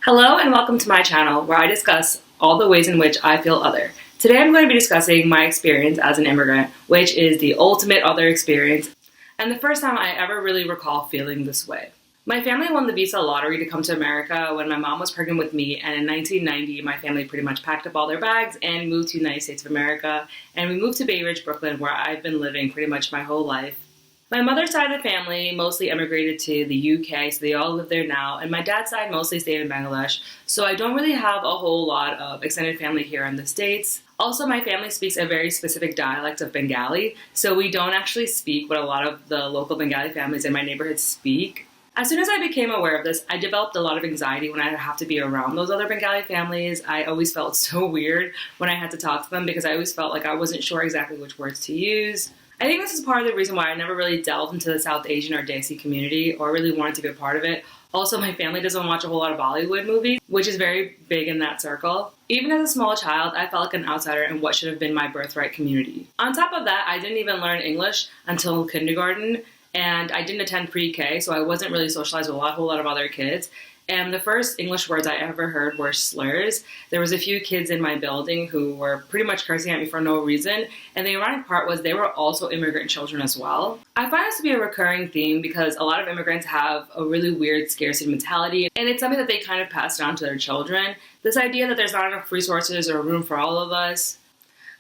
Hello and welcome to my channel where I discuss all the ways in which I feel other. Today I'm going to be discussing my experience as an immigrant, which is the ultimate other experience, and the first time I ever really recall feeling this way. My family won the visa lottery to come to America when my mom was pregnant with me, and in 1990 my family pretty much packed up all their bags and moved to the United States of America, and we moved to Bay Ridge, Brooklyn, where I've been living pretty much my whole life. My mother's side of the family mostly emigrated to the UK, so they all live there now, and my dad's side mostly stayed in Bangladesh, so I don't really have a whole lot of extended family here in the States. Also, my family speaks a very specific dialect of Bengali, so we don't actually speak what a lot of the local Bengali families in my neighborhood speak. As soon as I became aware of this, I developed a lot of anxiety when I have to be around those other Bengali families. I always felt so weird when I had to talk to them because I always felt like I wasn't sure exactly which words to use. I think this is part of the reason why I never really delved into the South Asian or Desi community or really wanted to be a part of it. Also, my family doesn't watch a whole lot of Bollywood movies, which is very big in that circle. Even as a small child, I felt like an outsider in what should have been my birthright community. On top of that, I didn't even learn English until kindergarten, and I didn't attend pre-K, so I wasn't really socialized with a whole lot of other kids. And the first English words I ever heard were slurs. There was a few kids in my building who were pretty much cursing at me for no reason, and the ironic part was they were also immigrant children as well. I find this to be a recurring theme because a lot of immigrants have a really weird scarcity mentality, and it's something that they kind of pass down to their children. This idea that there's not enough resources or room for all of us.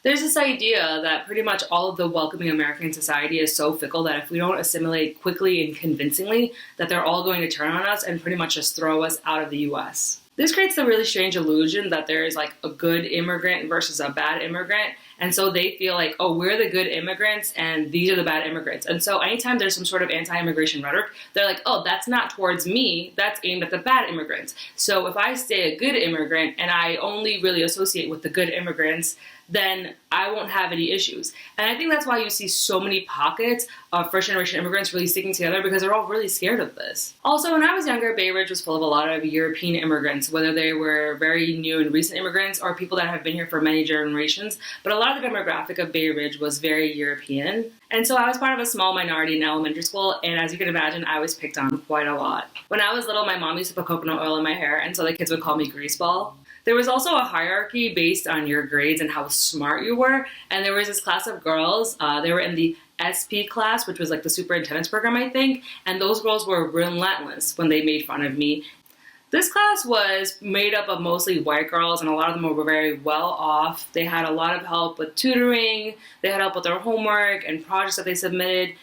There's this idea that pretty much all of the welcoming American society is so fickle that if we don't assimilate quickly and convincingly, that they're all going to turn on us and pretty much just throw us out of the US. This creates the really strange illusion that there is like a good immigrant versus a bad immigrant, and so they feel like, oh, we're the good immigrants and these are the bad immigrants. And so anytime there's some sort of anti-immigration rhetoric, they're like, oh, that's not towards me, that's aimed at the bad immigrants. So if I stay a good immigrant and I only really associate with the good immigrants, then I won't have any issues. And I think that's why you see so many pockets of first-generation immigrants really sticking together because they're all really scared of this. Also, when I was younger, Bay Ridge was full of a lot of European immigrants, whether they were very new and recent immigrants or people that have been here for many generations. But a lot of the demographic of Bay Ridge was very European. And so I was part of a small minority in elementary school, and as you can imagine, I was picked on quite a lot. When I was little, my mom used to put coconut oil in my hair, and so the kids would call me greaseball. There was also a hierarchy based on your grades and how smart you were, and there was this class of girls, they were in the SP class, which was like the superintendent's program, I think, and those girls were relentless when they made fun of me. This class was made up of mostly white girls, and a lot of them were very well off. They had a lot of help with tutoring, they had help with their homework and projects that they submitted,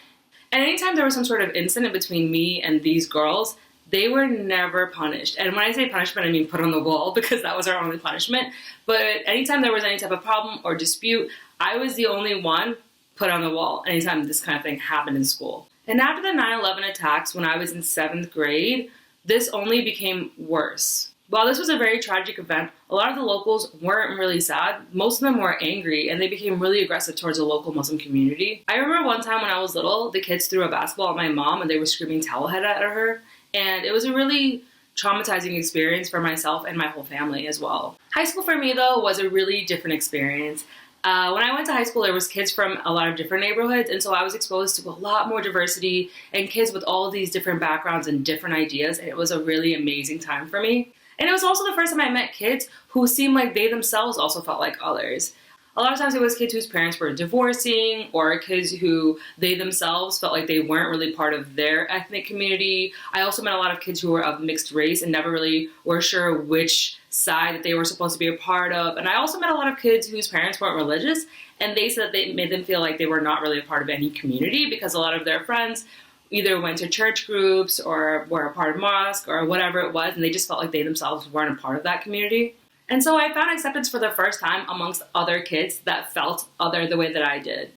and anytime there was some sort of incident between me and these girls, they were never punished. And when I say punishment, I mean put on the wall because that was our only punishment. But anytime there was any type of problem or dispute, I was the only one put on the wall anytime this kind of thing happened in school. And after the 9/11 attacks when I was in 7th grade, this only became worse. While this was a very tragic event, a lot of the locals weren't really sad. Most of them were angry, and they became really aggressive towards the local Muslim community. I remember one time when I was little, the kids threw a basketball at my mom and they were screaming "Towelhead" at her. And it was a really traumatizing experience for myself and my whole family as well. High school for me, though, was a really different experience. When I went to high school, there was kids from a lot of different neighborhoods, and so I was exposed to a lot more diversity and kids with all these different backgrounds and different ideas, and it was a really amazing time for me. And it was also the first time I met kids who seemed like they themselves also felt like others. A lot of times it was kids whose parents were divorcing or kids who they themselves felt like they weren't really part of their ethnic community. I also met a lot of kids who were of mixed race and never really were sure which side that they were supposed to be a part of. And I also met a lot of kids whose parents weren't religious, and they said that they made them feel like they were not really a part of any community because a lot of their friends either went to church groups or were a part of mosque or whatever it was, and they just felt like they themselves weren't a part of that community. And so I found acceptance for the first time amongst other kids that felt other the way that I did.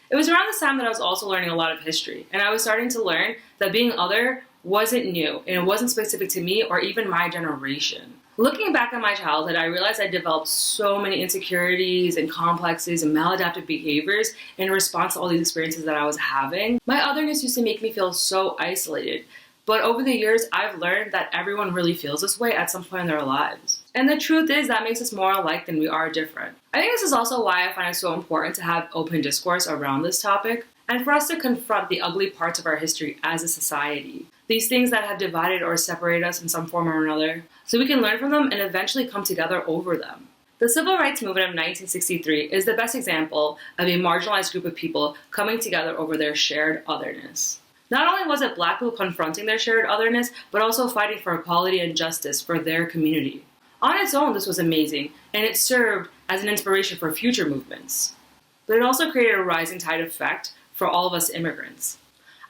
It was around this time that I was also learning a lot of history, and I was starting to learn that being other wasn't new, and it wasn't specific to me or even my generation. Looking back on my childhood, I realized I developed so many insecurities and complexes and maladaptive behaviors in response to all these experiences that I was having. My otherness used to make me feel so isolated, but over the years, I've learned that everyone really feels this way at some point in their lives. And the truth is that makes us more alike than we are different. I think this is also why I find it so important to have open discourse around this topic and for us to confront the ugly parts of our history as a society. these things that have divided or separated us in some form or another, so we can learn from them and eventually come together over them. The Civil Rights Movement of 1963 is the best example of a marginalized group of people coming together over their shared otherness. Not only was it Black people confronting their shared otherness, but also fighting for equality and justice for their community. On its own, this was amazing, and it served as an inspiration for future movements. But it also created a rising tide effect for all of us immigrants.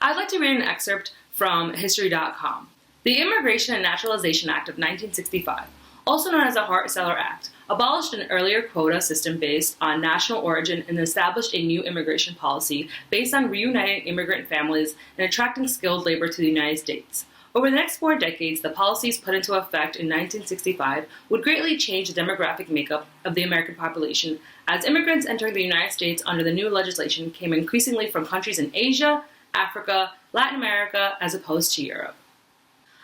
I'd like to read an excerpt from History.com. The Immigration and Naturalization Act of 1965, also known as the Hart-Celler Act, abolished an earlier quota system based on national origin and established a new immigration policy based on reuniting immigrant families and attracting skilled labor to the United States. Over the next 4 decades, the policies put into effect in 1965 would greatly change the demographic makeup of the American population, as immigrants entering the United States under the new legislation came increasingly from countries in Asia, Africa, Latin America, as opposed to Europe.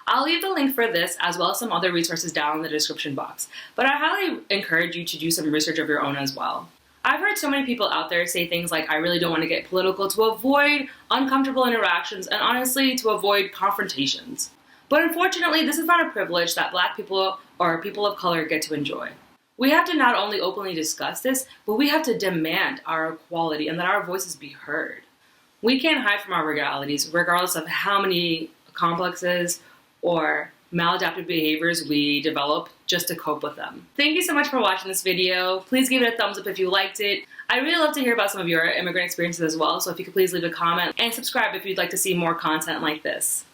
I'll leave the link for this as well as some other resources down in the description box, but I highly encourage you to do some research of your own as well. I've heard so many people out there say things like, I really don't want to get political to avoid uncomfortable interactions and honestly to avoid confrontations. But unfortunately, this is not a privilege that Black people or people of color get to enjoy. We have to not only openly discuss this, but we have to demand our equality and that our voices be heard. We can't hide from our realities, regardless of how many complexes or maladaptive behaviors we develop just to cope with them. Thank you so much for watching this video. Please give it a thumbs up if you liked it. I really love to hear about some of your immigrant experiences as well, so if you could please leave a comment and subscribe if you'd like to see more content like this.